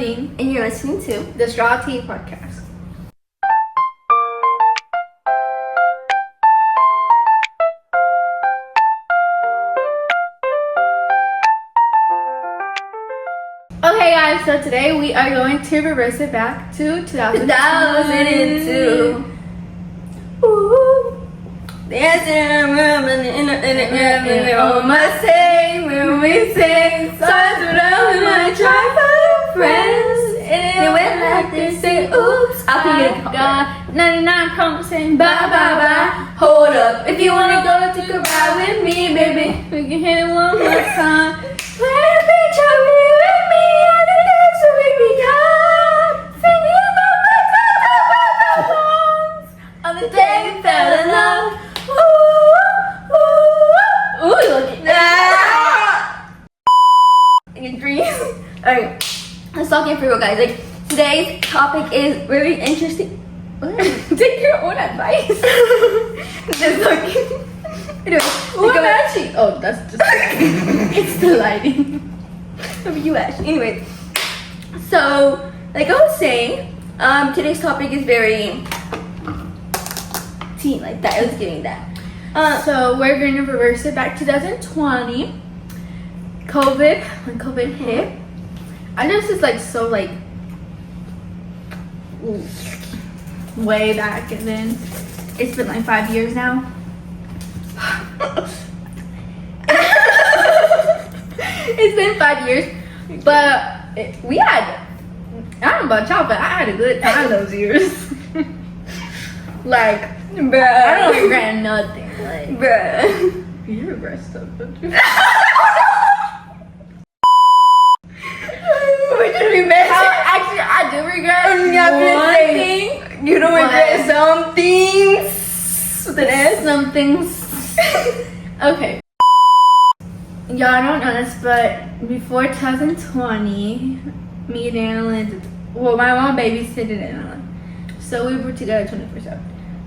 Geraldine, and you're listening to the Straw Tea Podcast. Okay guys, so today we are going to reverse it back to 2002. Ooh. Dancing around in the all my sing when we sing songs around my tribal friends. And it went like this, say oops, I got 99% bye bye bye. Hold up, If you wanna go take a ride with me, baby, we can hit it one more time. Play picture with me on the dance so we become singing about my songs on the day we fell in love. Ooh, look at that. Your dreams. Alright, let's talk for real, guys. Like, today's topic is very interesting. Take your own advice. Just like, anyway, What actually? Oh, that's just it's the lighting. you actually. Anyway, so like I was saying, today's topic is very teen, like that. I was getting that. So we're going to reverse it back 2020. COVID, when COVID hit, I know this is like so like way back, and then it's been like 5 years now. It's been 5 years, but we had, I don't know about y'all, but I had a good time those years. Like, Bruh. I don't regret nothing. Like, Bruh. you regret stuff, don't you? We didn't remember. Actually, I do regret I'm not gonna one say thing. you don't regret some things. With an S. Some things. Okay. Y'all don't know this, but before 2020, me and Nanalynn, well, my mom babysitted Nanalynn, so we were together 24/7.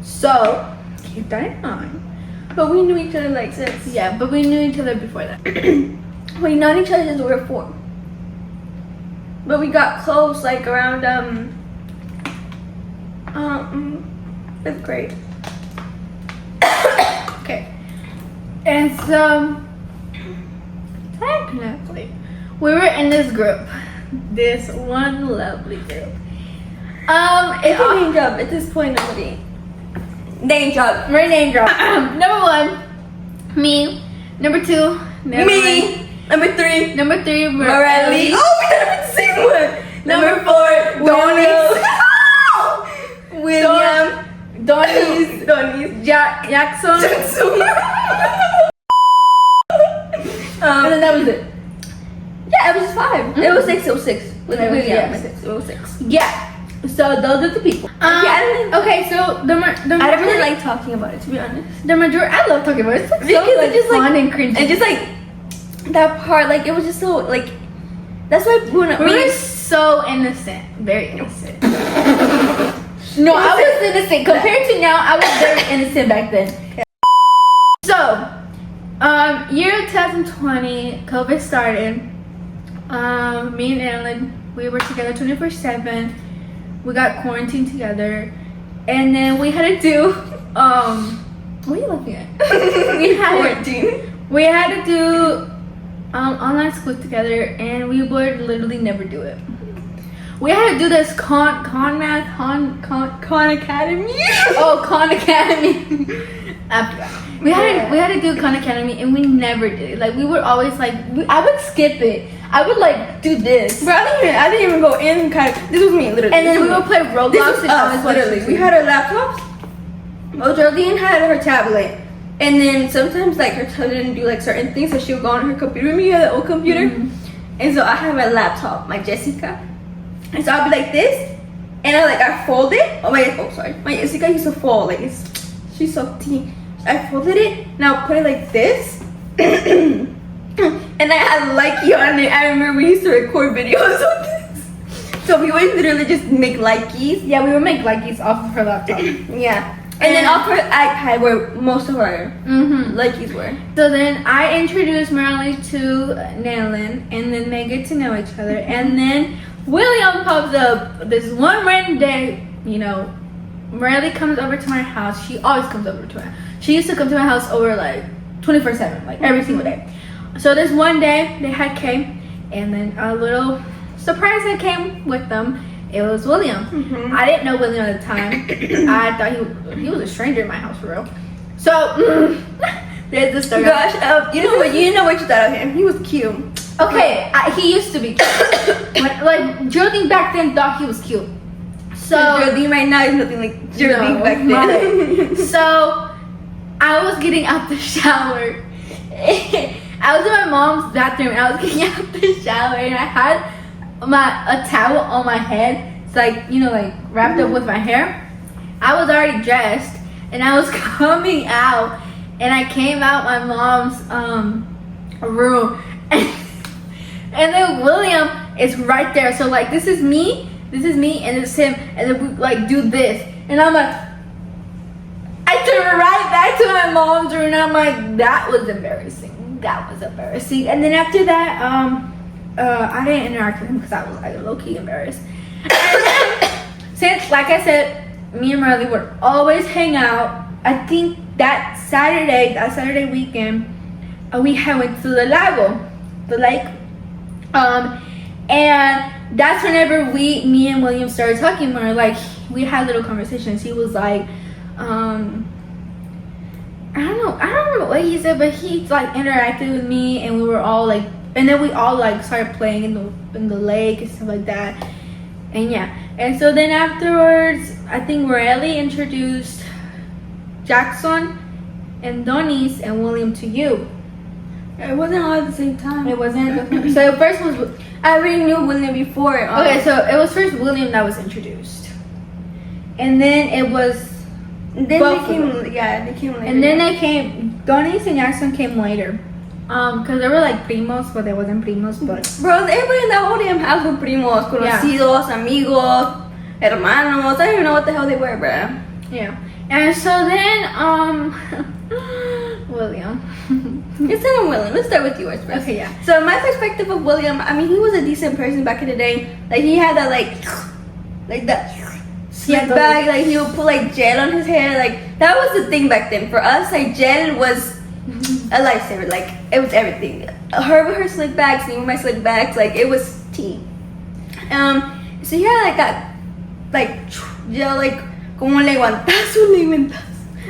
So keep that in mind. But we knew each other like since. Yeah, but we knew each other before that. We known each other since we were 4. But we got close like around 5th grade. Okay. And so technically, we were in this group. This one lovely group. If you name drop at this point, nobody. Name drop. We're name drop. Number 1, me. Number 2, Me. Number 3, Number 3, Morelli. Oh, we did the same one. Number 4, Donnie's. William. Donnie's. Jackson. And then that was it. Yeah, it was just 5. It was 6. It was 6. With It was William. six. It was 6. Yeah. So those are the people. Okay, so the I don't really like talking about it, to be honest. the majority. I love talking about it. It's like, Because so, like, it's just fun like and cringy. and just like that part, like it was just so like. That's why when we were so innocent, very innocent. No, I was innocent compared to now. I was very innocent back then. Okay. So, year 2020, COVID started. Me and Nanalynn, we were together 24/7. We got quarantined together, and then we had to do. What are you looking at? We had to do online school together, and we would literally never do it. We had to do this Khan Academy. Oh, Khan Academy. After that, we had to do Khan Academy, and we never did it. Like, we would always like, I would skip it. I would like do this. Bro, I didn't even go in. This was me, literally. And then we would play Roblox. This was and all us, this literally. shit. We had our laptops. Well, Geraldine had her tablet. And then sometimes, like, her tablet didn't do, like, certain things, so she would go on her computer. Remember, you had the old computer? Mm-hmm. And so I have a laptop, my Jessica. And so I'd be like this. And I fold it. My Jessica used to fold. Like, she's so teeny. I folded it. Now put it like this. And I had Likey on it. I remember we used to record videos with this. So we would literally just make Likeys. Yeah, we would make Likeys off of her laptop. Yeah. And then off her iPad where most of our Likeys were. So then I introduced Morelli to Nanalynn, and then they get to know each other. And then William pops up this one random day, you know. Marley comes over to my house. She always comes over to my. She used to come to my house over like 24/7, like every single day. So this one day they had came, and then a little surprise that came with them. It was William. I didn't know William at the time. I thought he was a stranger in my house for real. So there's the story. Gosh, you know what you thought of him. He was cute. Okay, he used to be cute. Like Geraldine back then thought he was cute. So Geraldine right now is nothing like Geraldine back then. So I was getting out the shower. I was in my mom's bathroom and I was getting out the shower and I had a towel on my head. It's like, you know, like wrapped up with my hair. I was already dressed and I was coming out and I came out my mom's room and then William is right there. So like this is me and it's him, and then we like do this and I'm like, I turned right back to my mom's room and I'm like, that was embarrassing. And then after that, I didn't interact with him because I was like low-key embarrassed. And since, like I said, me and Marley would always hang out. I think that Saturday weekend, we went to the lake. And that's whenever me and William started talking more. Like we had little conversations. He was like, I don't remember what he said, but he like interacted with me, and we were all like, and then we all like started playing in the lake and stuff like that, and yeah. And so then afterwards, I think Morelli introduced Jackson and Donis and William to you. It wasn't all at the same time. It wasn't. So first was I already knew William before. Okay, so it was first William that was introduced, and then it was. Then they came later. And then they came. Donis and Jackson came later, cause they were like primos, but they wasn't primos. But bro, everybody in that whole damn house were primos, conocidos, amigos, hermanos. I don't even know what the hell they were, bro. Yeah. And so then, William. Instead of William, let's start with yours first. Okay, yeah. So my perspective of William, I mean, he was a decent person back in the day. Like he had that like that slick back. Like he would put like gel on his hair. Like that was the thing back then. For us, like gel was a lifesaver. Like it was everything. Her with her slick backs, me with my slick backs. Like it was tea. So he had like that, like gel, like como leguantazo.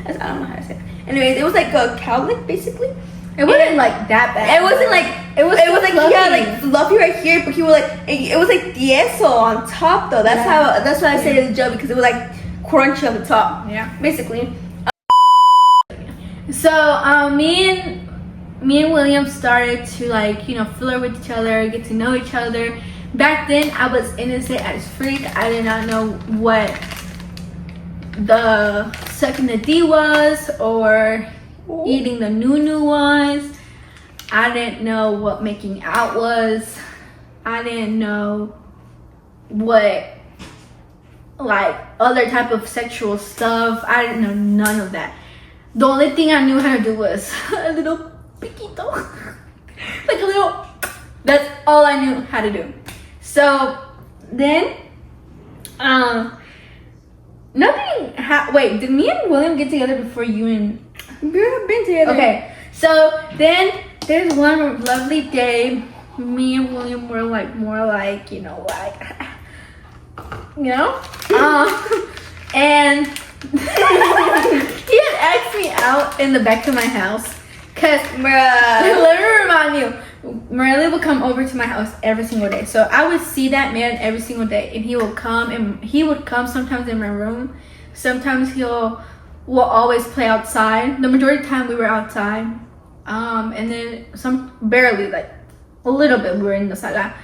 I don't know how to say it. Anyways, it was like a cowlick basically. It wasn't like that bad. It wasn't like it was like fluffy. he had like fluffy right here, but he was like it was like tieso on top though. That's why I say it's gel, because it was like crunchy on the top. Yeah, basically. So me and William started to like, you know, flirt with each other, get to know each other. Back then I was innocent as freak. I did not know what the sucking the D was or eating the nunu was. I didn't know what making out was. I didn't know what like other type of sexual stuff. I didn't know none of that. The only thing I knew how to do was a little piquito. Like a little, that's all I knew how to do. So then wait, did me and William get together before you and We've been together. Okay, so then there's one lovely day, me and William were like more like, you know, like, and he had asked me out in the back of my house, cause let me remind you, Marley would come over to my house every single day. So I would see that man every single day, and he would come sometimes in my room, sometimes we'll always play outside. The majority of the time we were outside, and then barely, like a little bit, we were in the sala,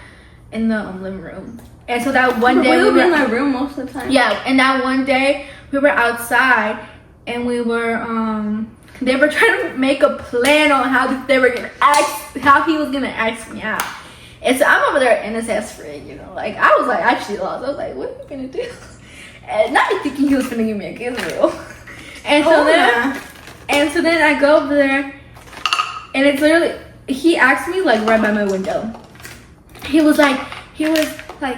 in the living room. And so that one day we were in my room most of the time. Yeah, and that one day we were outside, and we were they were trying to make a plan on how he was gonna ask me out. And so I'm over there innocent as friend, you know, like I was like actually lost. I was like, what are you gonna do? And not thinking he was gonna give me a kiss, real. And so then I go over there, and it's literally, he asked me like right by my window. He was like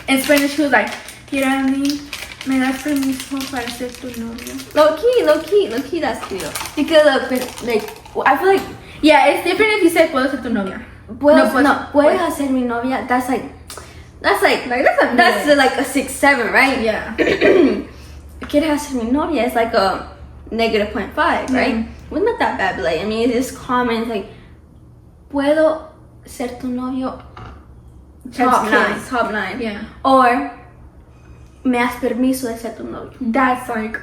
in Spanish, she was like, Geraldine, me das permiso para ser tu novio. Low key, that's cute. Because like, I feel like Yeah, it's different if you say puedo ser tu novia. puedes pues. ser mi novia. That's like That's a like a 6-7, right? Yeah. Quieres ser mi novia is like a negative 0.5, right? Well, not that bad, but like, I mean, it's just common. It's like, puedo ser tu novio. Top 9. Yeah. Or, me das permiso de ser tu novio. That's like,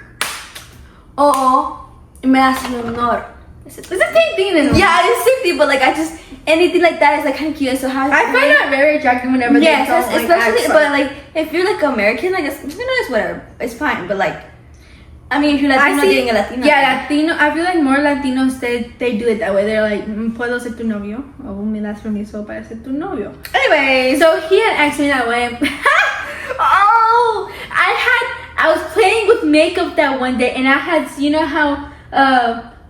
O, me das el honor. it's the same thing. Isn't it? Yeah, it's the same thing, but like, I just, anything like that is like kind of cute. So how I find that very attractive whenever they don't like especially, act but like, if you're like American, like, it's whatever. It's fine, but like, I mean, if you're Latino, dating a Latino. Yeah, Latino. I feel like more Latinos they do it that way. They're like, puedo ser tu novio, o me das permiso para ser tu novio. Anyway, So he had asked me that way. Oh, I was playing with makeup that one day, and I had, you know how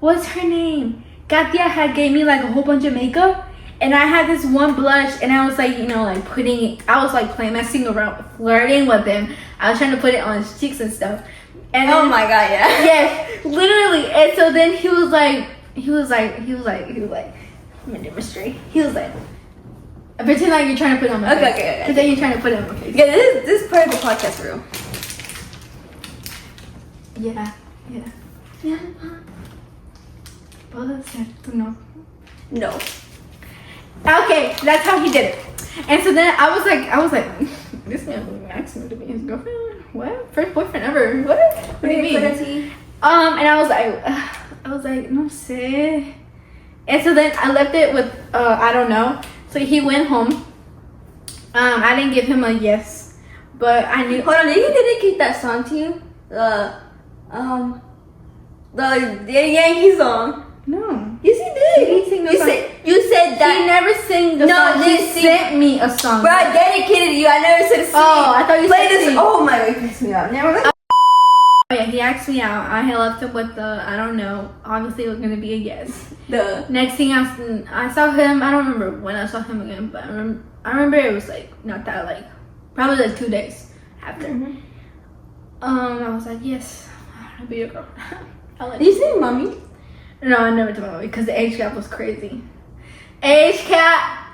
what's her name? Katia had gave me like a whole bunch of makeup, and I had this one blush, and I was like, you know, like I was like playing, messing around, flirting with him. I was trying to put it on his cheeks and stuff. And oh then, my god, yeah. yes, literally. And so then he was like, I'm gonna demonstrate. He was like, pretend like you're trying to put it on my face. Okay. Pretend you're trying to put it on my face. Yeah, this is part of the podcast room. Yeah. Puedo ser tu novio. No. Okay, that's how he did it. And so then I was like, this man asked me to be his girlfriend. What? First boyfriend ever? What do you mean? And I was like, no sé. And so then I left it with I don't know. So he went home. I didn't give him a yes, but I knew. Hold on, did he dedicate that song to you? The Yankee song. No. Yes, he did. Did he sing the song? You said that. He never sang the song. He sent me a song. Bro, I dedicated to you. I never said sing. Oh, I thought you Play said this. sing. Oh my god, it pissed me off. Never mind. Oh yeah, he asked me out. I had left him with I don't know. Obviously, it was gonna be a yes. The Next thing I saw him. I don't remember when I saw him again, but I remember it was like not that like probably like 2 days after. I was like, yes, I'll be your girlfriend. did you say mommy? No, I never told him because the age gap was crazy. Age gap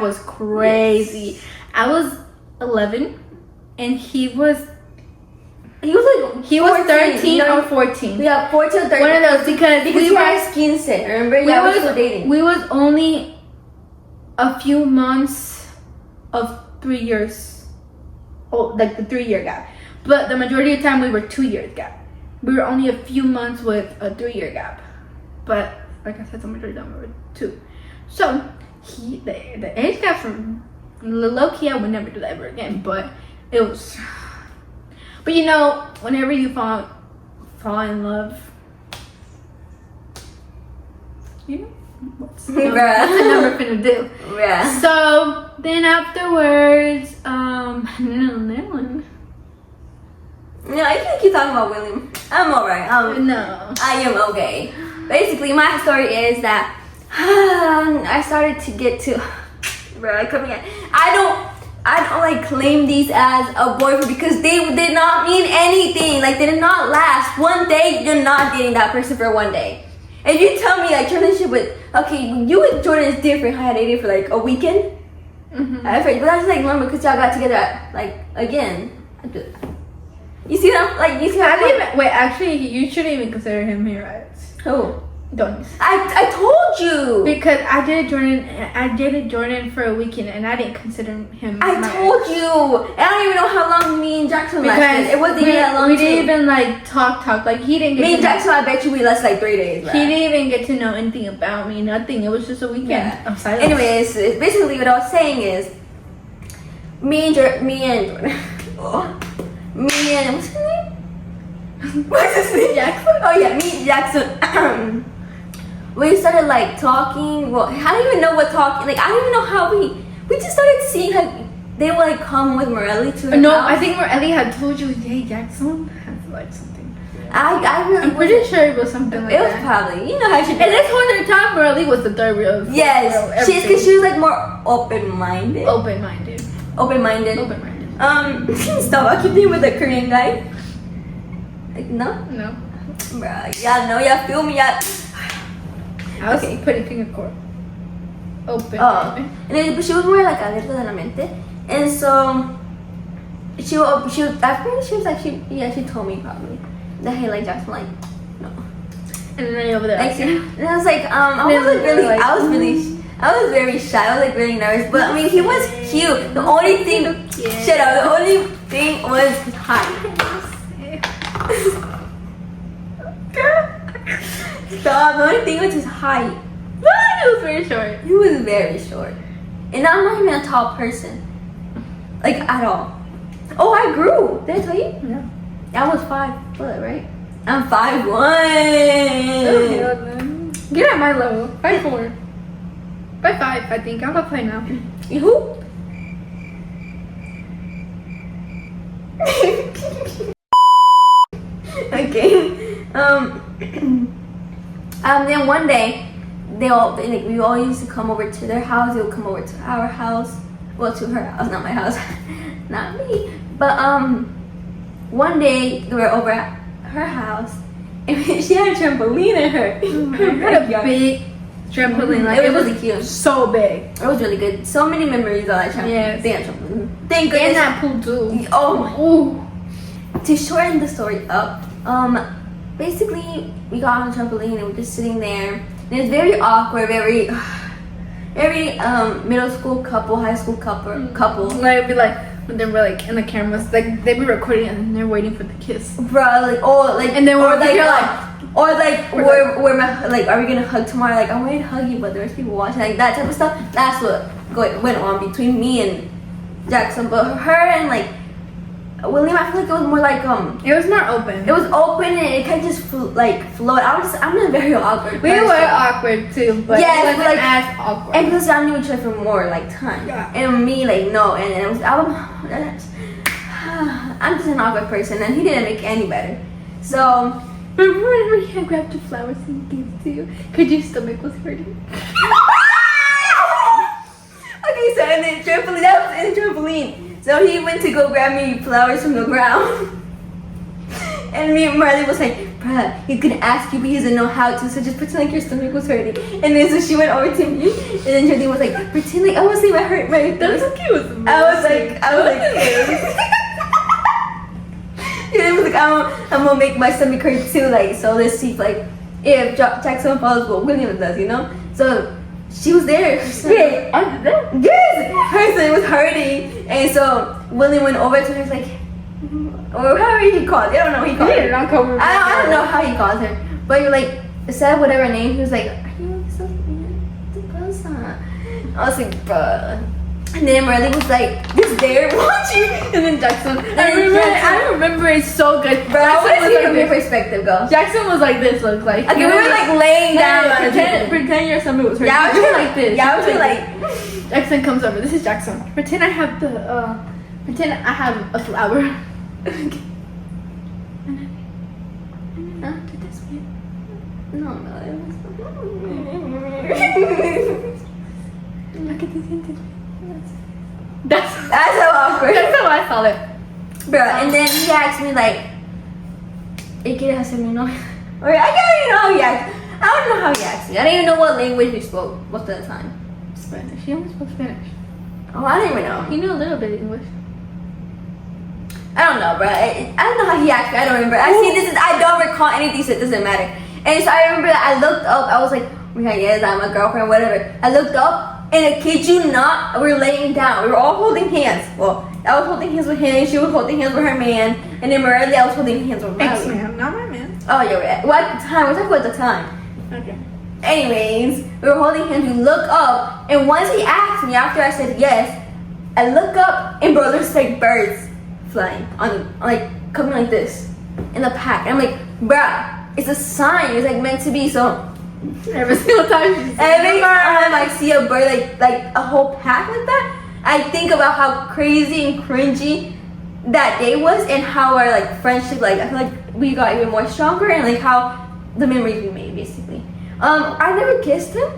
was crazy. Yes. I was 11, and he was He was 13 or 14. Yeah, 14 or 13. One of those because we were skin set. Remember? Yeah, we were dating. We was only a few months of 3 years. Oh, like the 3-year gap. But the majority of the time we were 2 years gap. We were only a few months with a 3-year gap. But like I said, the majority of the time we were 2. So the age gap from low key, I would never do that ever again. But it was. But you know, whenever you fall in love, you know, what's never finna do. Yeah. So then afterwards, Nanalynn. No, I can't keep talking about William. I'm alright. No. I am okay. Basically, my story is that I started to get to. Bro, come again. I don't like claim these as a boyfriend because they did not mean anything. Like they did not last. One day, you're not dating that person for one day. If you tell me like your relationship with you with Jordan is different. I had dated for like a weekend. But that's like normal because y'all got together like again. You see them? Like you see how Wait, actually, you shouldn't even consider him here, right? Who? Don't. I told you. Because I dated Jordan for a weekend, and I didn't consider him. I told you. I don't even know how long me and Jackson lasted. It wasn't even that long. We didn't even like talk. Like he didn't. Me and Jackson, I bet you we lasted like 3 days. Right? He didn't even get to know anything about me. Nothing. It was just a weekend of silence. Anyways, basically what I was saying is, me and Jordan. Me and what's his name? What's his name? Jackson. Oh yeah, me and Jackson. We started like talking. Well, I don't even know what talking. Like I don't even know how we just started seeing like they would like come with Morelli to her No, house. I think Morelli had told you, hey, Jackson has like something. I really I'm pretty sure it was something like it was that. probably, you know how she And this one at the time, Merle was the third wheel. yes, because she was like more open-minded. Open-minded. Open-minded. Open-minded. Stop. I keep thinking with the Korean guy. Like no, No. bruh. Yeah, no, yeah, feel me, yeah. I was Okay. putting finger cord. Open. Oh, and then but she was more like alerta de la mente, and so she was at first she was like she told me probably that hey like Jackson like no. And then over there. Like, and I was like, Then I was very shy. I was like really nervous. But I mean, he was cute. The only thing, shut up. The only thing was his height. Stop. The only thing was his height. He was very short. He was very short. And I'm not even a tall person. Like, at all. Oh, I grew. Did I tell you? No. I was 5', right? I'm 5'1". Get at my level. 5'4". 5'5", I think. I'm gonna play now. Who? Okay. Then one day, we all used to come over to their house. They would come over to our house. Well, to her house, not my house, not me. But one day we were over at her house, and she had a trampoline in her. It had a big trampoline. Like, it was really cute. So big. It was really good. So many memories on that trampoline. Yes. Damn trampoline. Thank And goodness. that pool too. Oh my. Ooh. To shorten the story up, basically we got on the trampoline and we're just sitting there. And it's very awkward, very middle school couple, high school couple. Like, it'd be like, when they were like in the cameras, like they'd be recording and they're waiting for the kiss. Bro, like, oh, like, And then or we're like, like, like, are we gonna hug tomorrow? Like, I'm ready to hug you, but there's people watching, like that type of stuff. That's what went on between me and Jackson. But her and like William, I feel like it was more like it was more open. it was open and it kind of just flowed. I'm a very awkward We person. were awkward too, but Yes, it wasn't like- as awkward. And plus, I knew each other for more like time. Yeah. And me, like no, and it was I'm just an awkward person, and he didn't make it any better. So Remember when we had grabbed the flowers and gave it to you? Because your stomach was hurting. okay, so and then trampoline. That was in the trampoline. So he went to go grab me flowers from the ground. And me and Marley was like, bruh, he's gonna ask you, but he doesn't know how to, so just pretend like your stomach was hurting. And then so she went over to me, and then Geraldine was like, pretend like I was saying my hurt, right? That's so cute. I was like, Geraldine was like, I'm gonna make my stomach hurt too, like, so let's see, like, if Jackson follows what William does, you know? So she was there. Wait, I did that? Yes, her stomach was hurting, and so William went over to her, like, or however he called. I don't know what he called her. I don't know how he calls her, but you're like said whatever name. He was like, "Are you so weird?" I was like, "Bruh." And then Marley was like, "Just there watching," and then Jackson. I remember it so good. Bro, I want to see from your this. perspective go. Jackson was like this. Look like. Okay, we were like laying down on the table. Pretend your stomach was hurting. Yeah, I was You were like like this. Yeah, I was like. Jackson comes over. This is Jackson. Pretend I have the. Pretend I have a flower. Okay. Huh? This way. No, Look at this hinted. That's That's so awkward. That's how I saw it. Bro, and then he asked me like, ¿qué quieres hacer mi novia? Or I don't even know how he asked. I don't know how he asked me. I don't even know what language we spoke most of the time. Spanish. He only spoke Spanish. Oh, I don't even know. He knew a little bit of English. I don't know, bro. I don't know how he asked me. I don't remember. I don't recall anything, so it doesn't matter. And so I remember that I looked up. I was like, oh my God, yes, I'm a girlfriend, whatever. I looked up, and I kid you not, we were laying down. We were all holding hands. Well, I was holding hands with him. She was holding hands with her man. And then Marley, I was holding hands with Marley. Ex-man, not my man. Oh, you're right. Well, at the time, we're talking about the time. Okay. Anyways, we were holding hands. We look up, and once he asked me, after I said yes, I look up, and bro, there's like birds flying on like coming like this in the pack. And I'm like, bruh, it's a sign. It's like meant to be. So Every single time. every time I see a bird like a whole pack like that, I think about how crazy and cringy that day was, and how our like friendship, like I feel like we got even more stronger, and like how the memories we made basically. I never kissed him.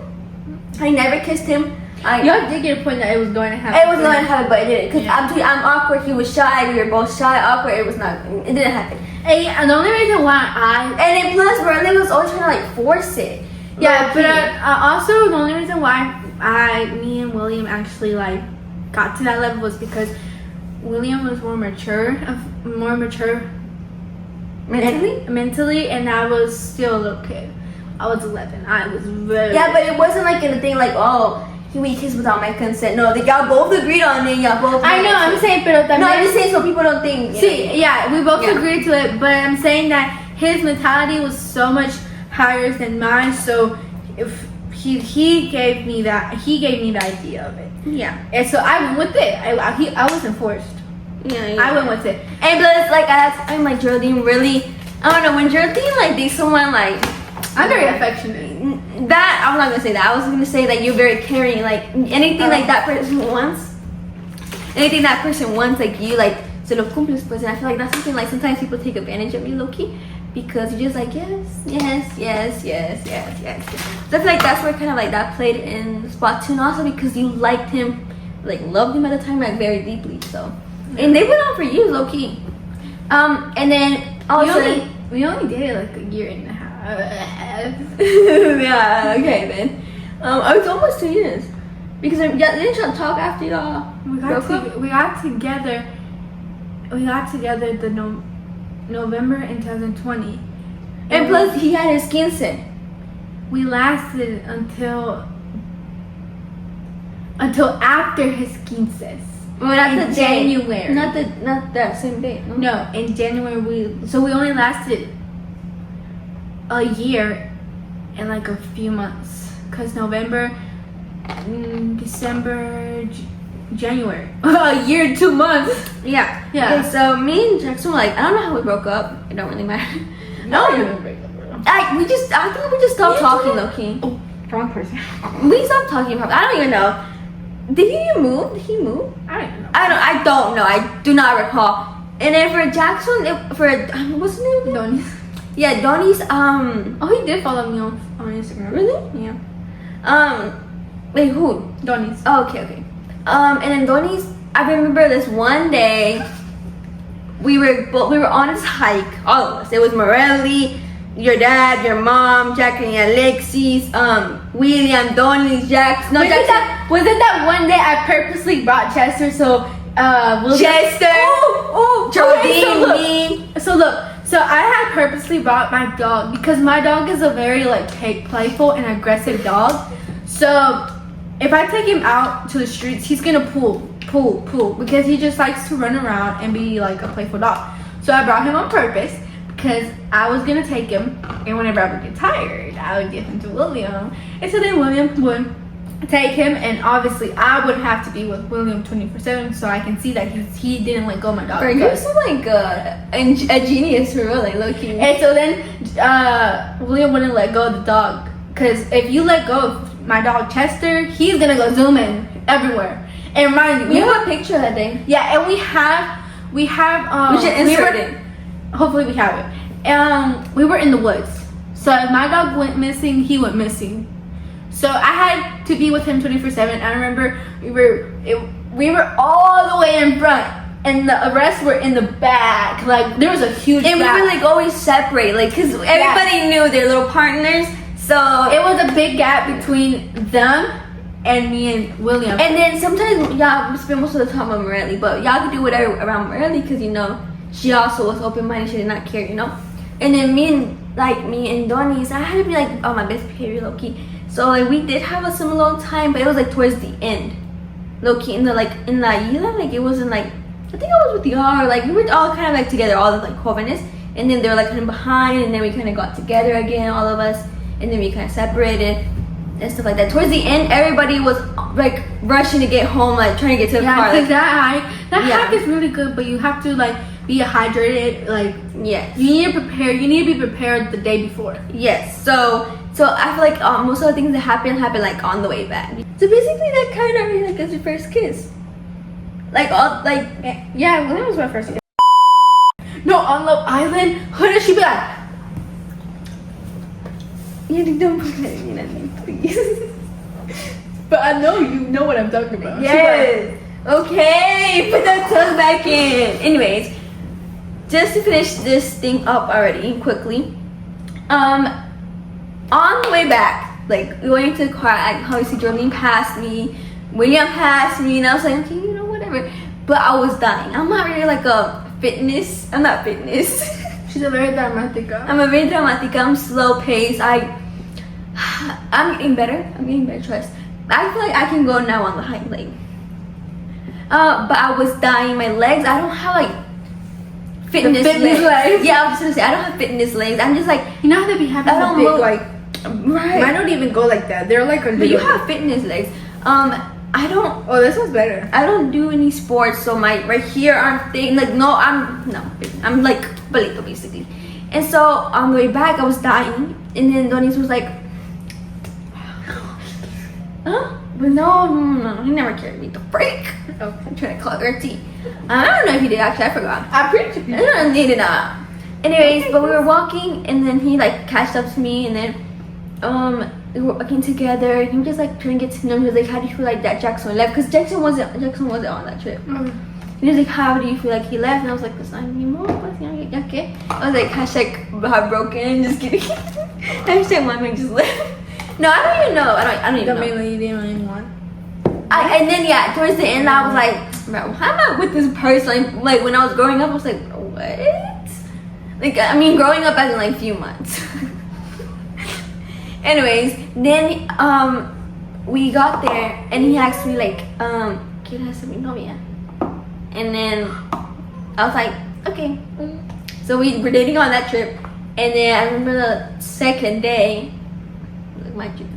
Y'all did get a point that it was going to happen. It was going to happen, but it didn't. Because Yeah. I'm awkward. He was shy. We were both shy, awkward. It didn't happen. And the only reason why And then plus, Riley was always trying to like force it. yeah, but Low-key. also the only reason why me and William actually like got to that level was because William was more mature mentally, and I was still a little kid. I was 11. I was very But it wasn't like in a thing like, oh, we kissed without my consent. No, y'all both agreed on it. Y'all both. I know. I'm saying, but No, I'm just saying so people don't think. See, yeah, we both Yeah. agreed to it, but I'm saying that his mentality was so much higher than mine. So if he gave me the idea of it. Yeah. And so I went with it. I wasn't forced. Yeah. I went with it. And plus, like at that time, like Geraldine really, I don't know, when Geraldine like dates someone like. I'm very affectionate. That I'm not gonna say that. I was gonna say that you're very caring. Like anything like that person wants, like you like se lo cumples. Pues, and I feel like that's something like sometimes people take advantage of you, low key, because you're just like yes. So I feel like that's where kind of like that played in spot too, and also because you liked him, like loved him at the time, like very deeply. So, and they went on for years, low key. And then also We only dated like a year and a half. yeah, okay then. It's almost 2 years. Because didn't y'all talk after y'all We got together the November in 2020. And plus he had his 15. We lasted until after his 15. Well, not In the day. January. Not that same day. No. No, in January we only lasted a year and like a few months. Cause November, December, January. A year and 2 months. Yeah. Yeah. Okay, so me and Jackson were like, I don't know how we broke up. It don't really matter. No, you didn't break up, bro. I think we just stopped talking, low key. Oh, wrong person. We stopped talking. I don't even know. Did he move? Did he move? I don't know. I don't know. I do not recall. And then for Jackson, what's his name? Donnie. Yeah, Donnie's Oh, he did follow me on Instagram. Really? Yeah. Wait, who? Donnie's. Oh, okay. And then Donnie's, I remember this one day we were on this hike, all of us. It was Morelli, your dad, your mom, Jack and Alexis, William, Donnie's, Jackson. No, Jackson. Was it that one day I purposely brought Chester so William? Chester. Oh, Geraldine, me. So look, so I had purposely brought my dog because my dog is a very like playful and aggressive dog. So if I take him out to the streets, he's gonna pull because he just likes to run around and be like a playful dog. So I brought him on purpose because I was gonna take him, and whenever I would get tired, I would give him to William, and so then William would take him, and obviously I would have to be with William 24/7 so I can see that he didn't let go of my dog. Bro, you're so like a genius for real, like low-key. And so then William wouldn't let go of the dog because if you let go of my dog Chester, he's gonna go zoom in everywhere. And mind you, We have a picture that day. yeah, and we have We should insert it. Hopefully we have it. We were in the woods, so if my dog went missing, he went missing. So I had to be with him 24/7. I remember we were all the way in front, and the rest were in the back. Like there was a huge And gap. we were like always separate, like because everybody knew their little partners. So It was a big gap between them and me and William. and then sometimes y'all spend most of the time on Morelli, but y'all could do whatever around Morelli because she also was open-minded. She did not care, And then me and Donnie's, I had to be like on my best behavior, low key. So like we did have a similar time, but it was like towards the end, low key in the Isla, like it wasn't like I think I was with y'all, or like we were all kind of like together, all the like jóvenes, and then they were like kind of behind, and then we kind of got together again, all of us, and then we kind of separated and stuff like that. Towards the end, everybody was like rushing to get home, like trying to get to the car. because Like, that hike is really good, but you have to like be hydrated. Like yes. you need to prepare. You need to be prepared the day before. Yes, so I feel like most of the things that happen like on the way back. So basically, that kind of like is your first kiss. Like all like. Yeah, William was my first kid. No, on Love Island, who does she be like? Yeah, don't put it in me, please. But I know you know what I'm talking about. Yes. Okay, put that tongue back in. Anyways, just to finish this thing up already quickly. On the way back, like going to the car, like obviously Geraldine passed me, William passed me, and I was like, okay, you know, whatever. But I was dying. I'm not really like a fitness. I'm not fitness. She's a very dramatic girl. I'm a very dramatic. I'm slow paced. I'm getting better. Trust. I feel like I can go now on the hind leg. But I was dying. My legs. I don't have like fitness legs. Yeah, I was gonna say I don't have fitness legs. I'm just like, you know how they be having I don't the big move. like. Right. Mine don't even go like that. They're like a. But you have fitness legs. I don't. Oh, this one's better. I don't do any sports, so my right here aren't thing. Like I'm like balito basically. And so on the way back, I was dying, and then Donis was like, huh? But no, he never carried me. The freak. Okay. I'm trying to call her T. I don't know if he did actually. I forgot. I'm pretty sure. I don't need it. Anyways, but we were walking, and then he like catched up to me, and then we were walking together, and he was just like trying to get to know me. He was like, how do you feel like that Jackson left? Because Jackson wasn't on that trip. And he was like, how do you feel like he left? And I was like, pues ni modo, pues ya que. I was like, hashtag heartbroken, just kidding. Hashtag my man just left. No, I don't even know. I don't even know. Mainly you didn't even want. And then yeah, towards the end, I was like, bro, how am I with this person? Like when I was growing up, I was like, what? Like I mean, growing up as in like few months. Anyways, then we got there and he asked me like, ¿Quieres ser mi novia? And then I was like, okay. So we were dating on that trip, and then I remember the second day.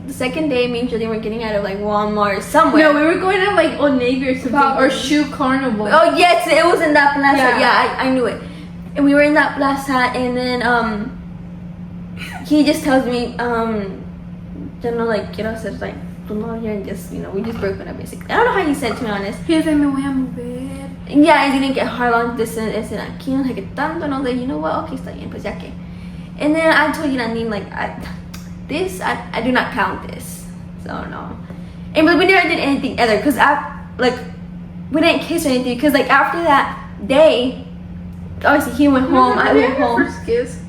The second day, me and Julian were getting out of like Walmart or somewhere. No, we were going to like Old Navy or something, or Shoe Carnival. Oh yes, it was in that plaza. Yeah, I knew it. And we were in that plaza, and then he just tells me, you know, like quiero ser like tu novia, and just we just broke up basically. I don't know how he said, to be honest. He was like, me voy a mover. Yeah, I didn't get hard on this and aquí no sé qué tanto, and I was like, you know what? Okay, está bien, pues ya que. And then I told Geraldine like I do not count this, so no. And but we never did anything other, cause we didn't kiss or anything, cause like after that day, obviously he went home, I went home. First kiss.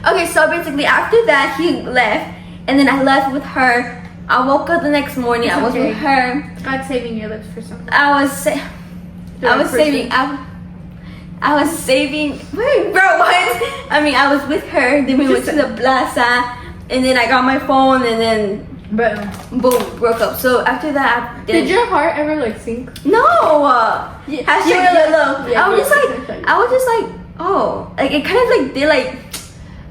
Okay, so basically after that he left, and then I left with her. I woke up the next morning. I was with her. God saving your lips for something. I was saving. Wait, bro, what? I mean, I was with her. Then we went to the plaza, and then I got my phone, and then boom, broke up. So after that, did your heart ever like sink? No. Yeah, I was just like, oh, like it kind of like did like.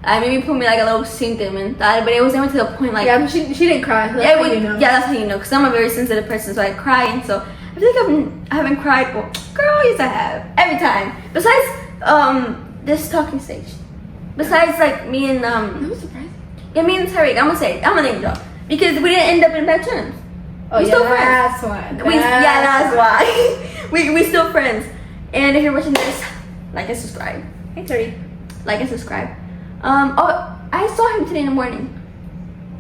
Maybe put me like a little sentimental, but it was never to the point like. Yeah, but she didn't cry. So that's how you know. Yeah, that's how you know. Because I'm a very sensitive person, so I cry, and so I feel like I haven't cried. Well, girl, yes, I have every time. Besides this talking stage. Besides like me and That was surprising. Yeah, me and Tariq. I'm gonna name drop because we didn't end up in bad terms. Oh, we're yeah, still friends. That's why. That's why. we still friends. And if you're watching this, like and subscribe. Hey, Tariq. Like and subscribe. I saw him today in the morning.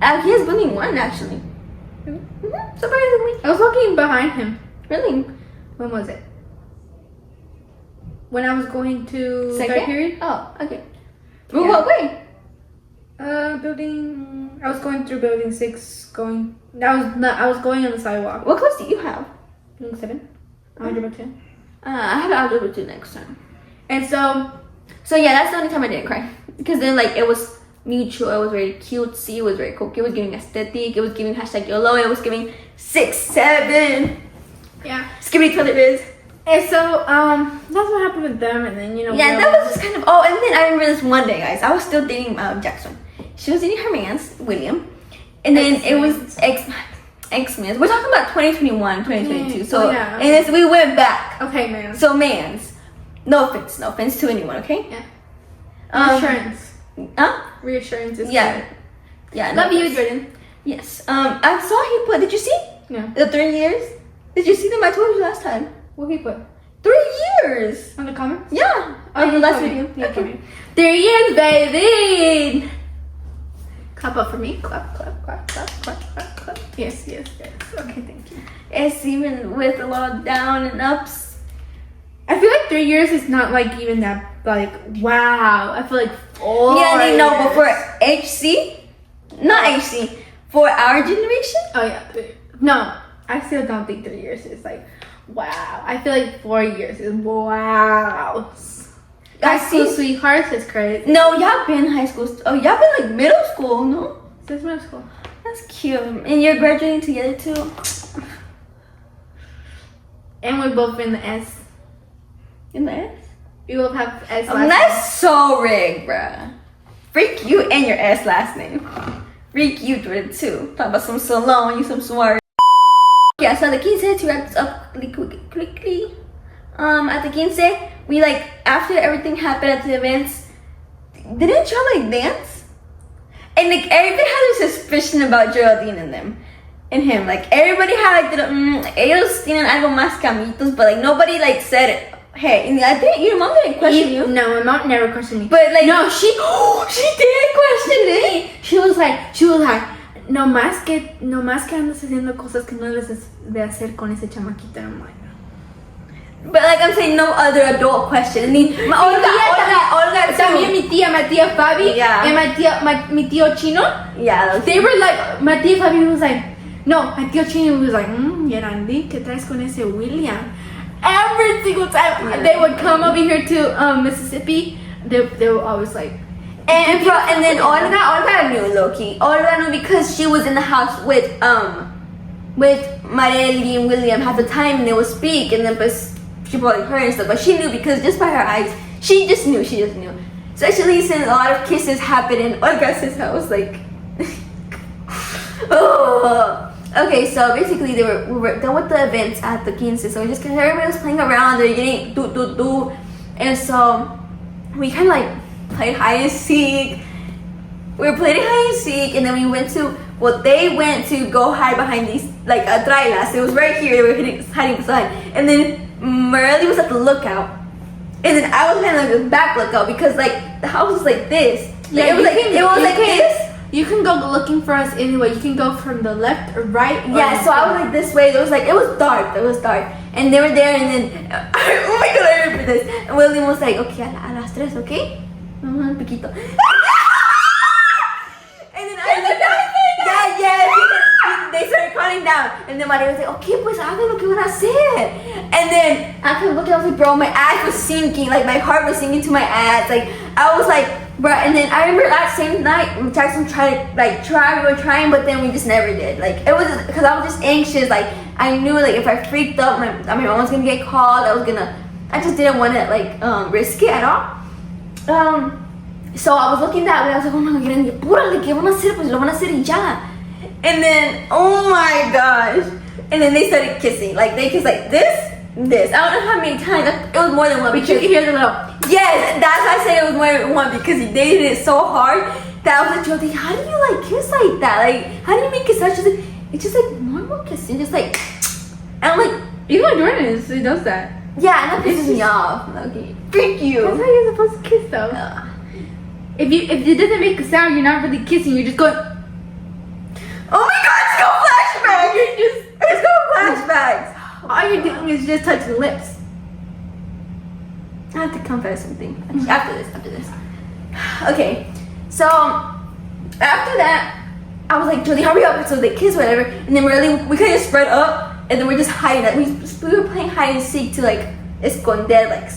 He has building 1 actually. Surprisingly. I was walking behind him. Really? When was it? When I was going to second period? Oh, okay. Yeah. What way? Building. I was going through building 6. I was going on the sidewalk. What class do you have? Building 7. Algebra 2. I have algebra 2 next time. And so yeah, that's the only time I didn't cry. Because then like it was mutual, it was very cutesy, it was very cool, it was giving aesthetic, it was giving hashtag YOLO, it was giving 6, 7. Yeah. Skibbity toilet biz. And so that's what happened with them, and then yeah, that was just kind of and then I remember this one day, guys. I was still dating Jackson. She was dating her man's William, and then it was X-Men's. We're talking about 2021, 2022. So yeah. And we went back. Okay, man. So man's. No offense to anyone, okay? Yeah. Reassurance. Reassurance is yeah. good. Yeah. Love you, Jordan. Yes. I saw he put. Did you see? No. The 3 years? Did you see them? I told you last time. What he put? 3 years. On the comments? Yeah. Oh, the last told me. video. Yeah, told Okay. me. 3 years, baby. Clap up for me. Clap, clap, clap, clap, clap, clap, clap. Yes, yes, yes. Okay, thank you. It's even with a lot of down and ups. I feel like 3 years is not like even that like wow. I feel like 4 Yeah, they know, but for years. HC, not HC, for our generation. Oh yeah, 3. No, I still don't think 3 years is like wow. I feel like 4 years is wow. High school sweethearts is crazy. No, y'all been high school. Oh, y'all been like middle school, no? This middle school. That's cute. And you're graduating together too. And we're both in the S. In the S? We both have S last Oh, that's so rigged, bruh. Freak you and your S last name. Freak you, Jordan, too. Talk about some salon, you some smart. Yeah, so the 15, to wrap this up quickly. At the 15, we like, after everything happened at the events, didn't y'all like dance? And like, everybody had a suspicion about Geraldine and them. And him. Like, everybody had like, ellos tienen algo más camitos, but like, nobody like said it. Hey, and I think your mom didn't question you. No, my mom never questioned me. But like, no, she did question me. She was like, no más que andas haciendo cosas que no debes de hacer con ese chamaquito. And I'm like, But like I'm saying, no other adult question. I mean, Olga también mi tía Fabi, Yeah. and mi tío Chino. Yeah, They were like, my tía Fabi was like, no, my tío Chino was like, Geraldine, ¿qué traes con ese William? Every single time they would come over here to Mississippi, they were always like, and then Olga knew Loki. Olga knew because she was in the house with Marelli and William half the time, and they would speak, and then but she probably heard and stuff, but she knew because just by her eyes, she just knew. Especially since a lot of kisses happened in Olga's house, like. Oh. Okay, so basically we were done with the events at the 15, so just because everybody was playing around, they're getting do, and so we kind of like played hide and seek. We were playing hide and seek, and then they went to go hide behind these like trailas. It was right here. They were hiding beside, and then Marley was at the lookout, and then I was kind of like the back lookout because like the house was like this. Like, it was like this. You can go looking for us anyway. You can go from the left or right. Yeah, so I was like this way. It was dark. And they were there, and then oh my god, I remember this. And William was like, okay, a las 3, okay? Piquito. And then I looked at yeah, they started crawling down. And then Maria was like, okay, pues hagan lo que van a hacer. And then I could look, I was like, bro, my ass was sinking. Like my heart was sinking to my ass. Like I was like, bro. And then I remember that same night, Jackson we were trying, but then we just never did. Like it was because I was just anxious. Like I knew like if I freaked up, my mom was gonna get called. I just didn't want to like risk it at all. So I was looking that way. I was like, oh my god, púrale, ¿qué van a hacer? Pues lo van a hacer y ya. And then, oh my gosh. And then they started kissing. Like they kissed like this. I don't know how many times. It was more than one. But you can hear the little. Yes, that's why I say it was more than one because he did it so hard that I was like, Jody, how do you like kiss like that? Like, how do you make it such a? It's just like normal kissing, just like. And I'm like, even when Jordan is, he does that. Yeah, and that pisses me off. Okay, freak you. That's how you're supposed to kiss, though. If it doesn't make a sound, you're not really kissing. You're just going. Oh my god, it's go flashback! It's go flashbacks! All you're doing is just touching lips. I have to confess something. After this. Okay, so after that, I was like, Julie, hurry up. So they kiss, whatever. And then we kind of spread up, and then we're just hiding. Like, we were playing hide and seek to like esconder, like,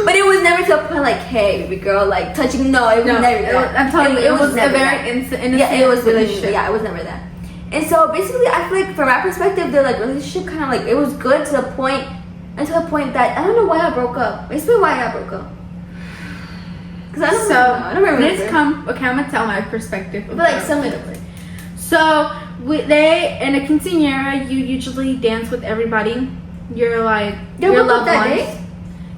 but it was never to a point like, hey, baby girl, like touching. No, it was never that. I'm telling you, it was never a very innocent relationship. Yeah, it was never that. And so basically, I feel like from my perspective, the like relationship kind of like it was good to the point, until the point that I don't know why I broke up. Explain why I broke up. Cause I don't remember. Let's come. Okay, I'm gonna tell my perspective. But like something. So they in a quinceañera, you usually dance with everybody. You're like your loved ones. Day?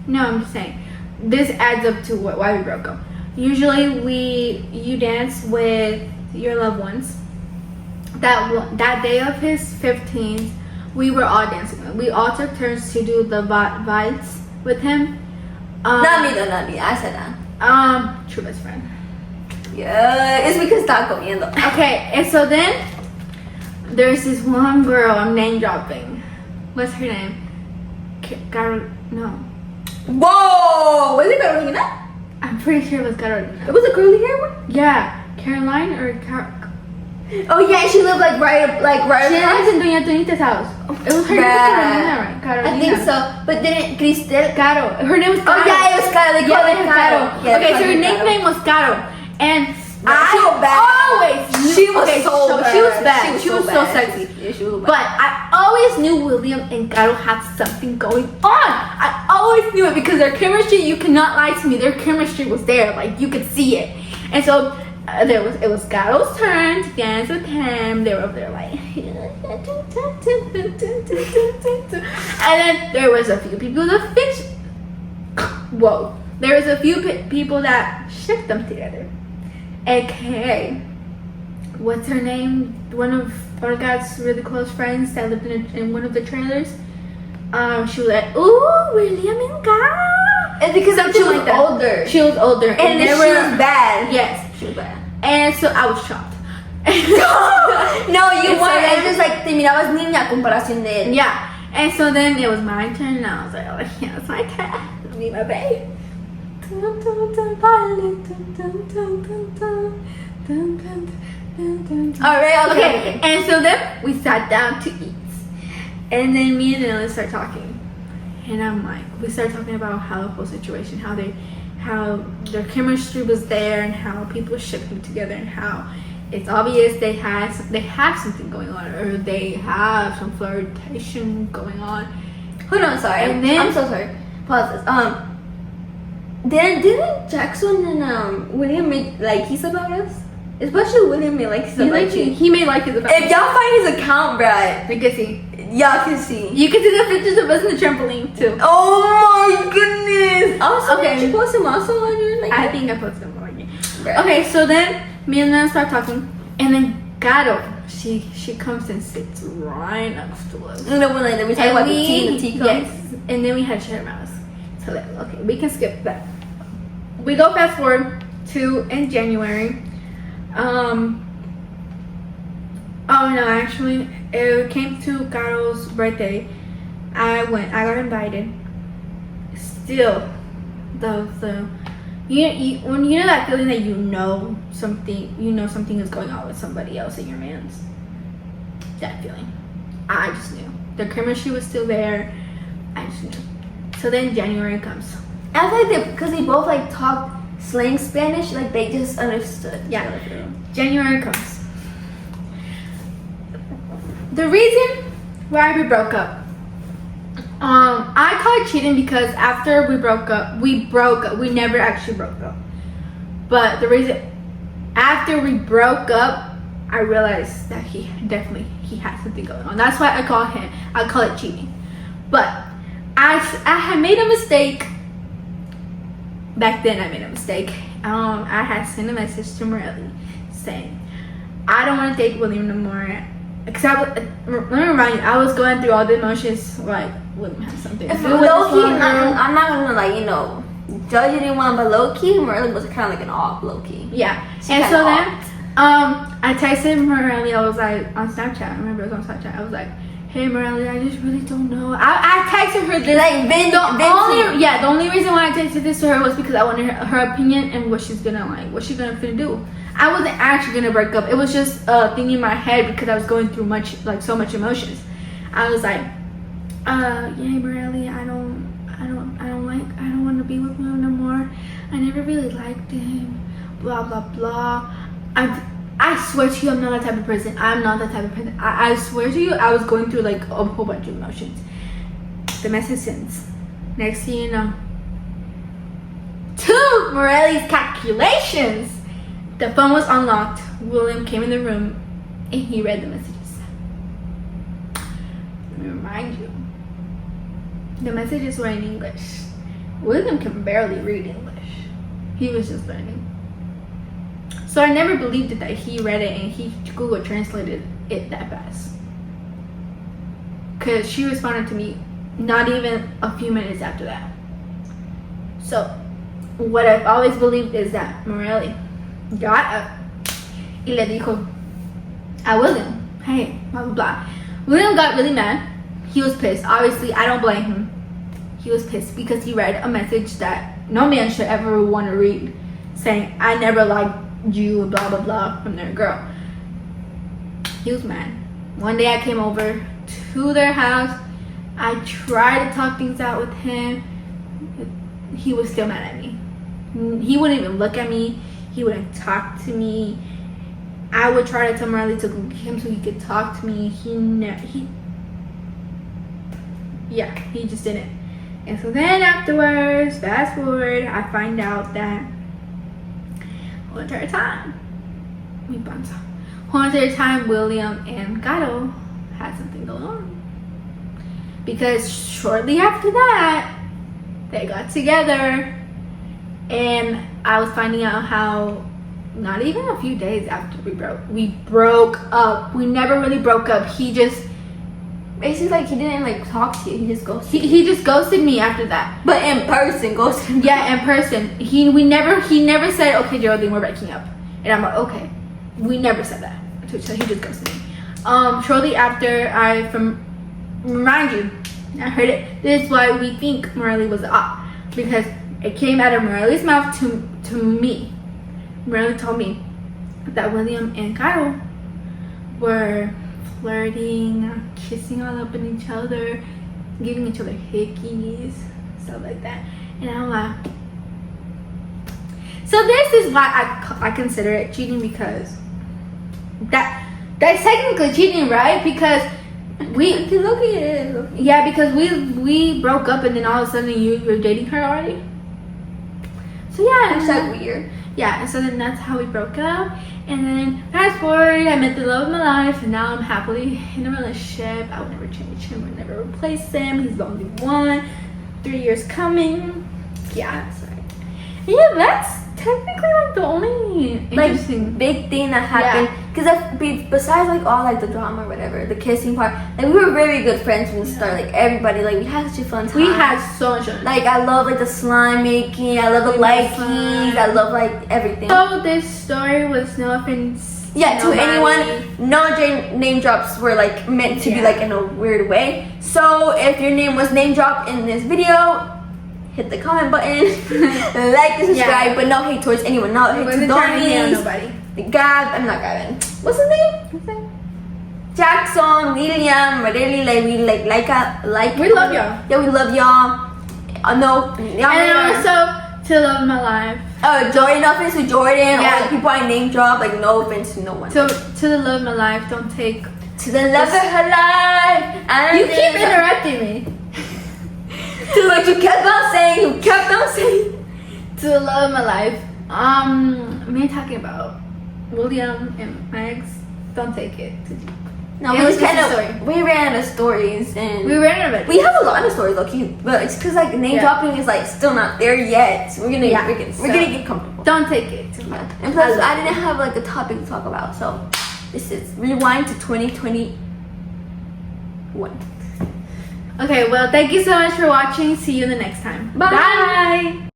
No, I'm just saying. This adds up to why we broke up. Usually you dance with your loved ones. that day of his 15th, we were all dancing. We all took turns to do the vibes with him. Not me though, not me. I said that. True best friend. Yeah, it's because estaba comiendo. Okay, and so then there's this one girl. I'm name dropping. What's her name? No. Whoa! Was it Carolina? I'm pretty sure it was Carolina. It was a curly hair one? Yeah, Caroline or Oh yeah, she lived like right She across. lives in Doña Tonita's house. It was her name was Carolina, right? Carolina. I think so. But didn't Cristel? Caro. Her name was Caro. Oh yeah, it was Caro. They called her Caro. Yeah, Okay, so her Caro. nickname was Caro. And I always She was okay, so bad. she was bad. She was so bad. sexy. Yeah, she was bad. But I always knew William and Caro had something going on. I always knew it because their chemistry, you cannot lie to me. Their chemistry was there, like you could see it. And so it was Caro's turn to dance with him. They were over there like, and then there was a few people that fixed. Whoa, there was a few people that shipped them together. AKA, what's her name? One of Olga's really close friends that lived in one of the trailers. She was like, "Ooh, William and Caro." And because she was older. She was older, And they she was bad. Yes, She was bad. and so I was shocked. No, you And so weren't. then- It's just like te mirabas niña a comparación de él. Yeah, and so then it was my turn, and I was like, "Oh yeah, it's my turn. Be my babe." Alright, Okay, and so then we sat down to eat, and then me and Nanalynn start talking, and I'm like, we start talking about how the whole situation, how their chemistry was there, and how people shipped them together, and how it's obvious they have something going on, or they have some flirtation going on. Hold on, sorry. And then- I'm so sorry. Pause this. Didn't Jackson and William make like he's about us? Especially William made like he's about you. He made like his about. If y'all find his account, bruh, You can see. y'all can see. You can see the pictures of us in the trampoline too. Oh my goodness! Also, Okay. did you post him also on your like? I think I posted them already. Bruh. Okay, so then me and Nana start talking, and then Caro, she comes and sits right next to us. You know when like we talk about the tea and the teacups. Yes, and then we had share mouse. So like, okay, we can skip that. We go fast forward to in January. Oh no, actually, it came to Caro's birthday. I got invited. Still, when you know that feeling that you know something is going on with somebody else in your man's. That feeling, I just knew the chemistry was still there. I just knew. So then January comes. I feel like because they both like talked slang Spanish, like they just understood. Yeah. January comes. The reason why we broke up. I call it cheating because after we broke up. We never actually broke up. But the reason after we broke up, I realized that he had something going on. That's why I call it cheating. But I had made a mistake. Back then I made a mistake. I had sent a message to Morelli saying, I don't want to date William no more. Except, let me remind you, I was going through all the emotions, like, William has something to do with this Low-key, one girl. I'm not gonna like, judge anyone, but low-key, Morelli was kind of like an off low-key. Yeah. She And kinda so then, I texted Morelli, I was like, on Snapchat, I remember it was on Snapchat, I was like, hey Morelli, I just really don't know. I texted her this. Like, The only reason why I texted this to her was because I wanted her opinion and what she's gonna finna do. I wasn't actually gonna break up. It was just a thing in my head because I was going through so much emotions. I was like, yeah, Morelli, I don't want to be with him no more. I never really liked him. Blah blah blah. I swear to you, I'm not that type of person. I'm not that type of person. I swear to you, I was going through like a whole bunch of emotions. The message sends. Next thing you know, to Morelli's calculations, the phone was unlocked. William came in the room and he read the messages. Let me remind you, the messages were in English. William can barely read English. He was just learning. So I never believed it that he read it and he Google translated it that fast. Because she responded to me not even a few minutes after that. So, what I've always believed is that Morelli got up y le dijo a William, hey, blah, blah, blah. William got really mad. He was pissed. Obviously, I don't blame him. He was pissed because he read a message that no man should ever want to read, saying, I never liked you, blah, blah, blah, from their girl. He was mad. One day I came over to their house. I tried to talk things out with him. He was still mad at me. He wouldn't even look at me. He wouldn't talk to me. I would try to tell Marley to go get him so he could talk to me. He just didn't. And so then afterwards, fast forward, I find out that whole entire time, William and Gato had something going on. Because shortly after that, they got together, and I was finding out how not even a few days after we broke up. We never really broke up. He just basically, like, he didn't like talk to you. He just ghosted. He just ghosted me after that. But in person, ghosted. Yeah, in person. He never said, okay, Geraldine, we're breaking up. And I'm like, okay. We never said that. So he just ghosted me. Shortly after, remind you, I heard it. This is why we think Morelli was the op, because it came out of Morelli's mouth to me. Morelli told me that William and Kyle were flirting, kissing all up in each other, giving each other hickeys, stuff like that. And I'm like, so this is why I consider it cheating, because that's technically cheating, right? Because because we broke up and then all of a sudden you're dating her already. So yeah, it's like weird. Yeah, and so then that's how we broke up. And then fast forward, I met the love of my life, and now I'm happily in a relationship. I would never change him, would never replace him. He's the only one. 3 years coming. Yeah, that's right. And yeah, that's technically like the only interesting big thing that happened. Because besides like all like the drama or whatever, the kissing part, like we were very good friends from the start. Like everybody, like we had such a fun time. We had so much fun. Like I love like the slime making. I love the likings. I love like everything. So this story was no offense. Yeah, to anyone, no name drops were like meant to be like in a weird way. So if your name was name dropped in this video, hit the comment button, like and subscribe, but no hate towards anyone. No hate to nobody. I'm not Gavin. What's his name? Jackson, William, really like. We love y'all. Yeah, we love y'all. No, and also to love my life. Jordan, no offense to Jordan. All the people I name drop, like no offense to no one. To the love of my life, don't take. To the love of her life. You keep interrupting me. To what you kept on saying. To the love of my life. Me talking about William and my ex, don't take it too deep. No, we ran out of stories, and we have a lot of stories, okay, but it's because like name dropping is like still not there yet. So we're gonna get comfortable. Don't take it too much. And plus, I didn't have like a topic to talk about, so this is rewind to 2021. Okay, well, thank you so much for watching. See you the next time. Bye.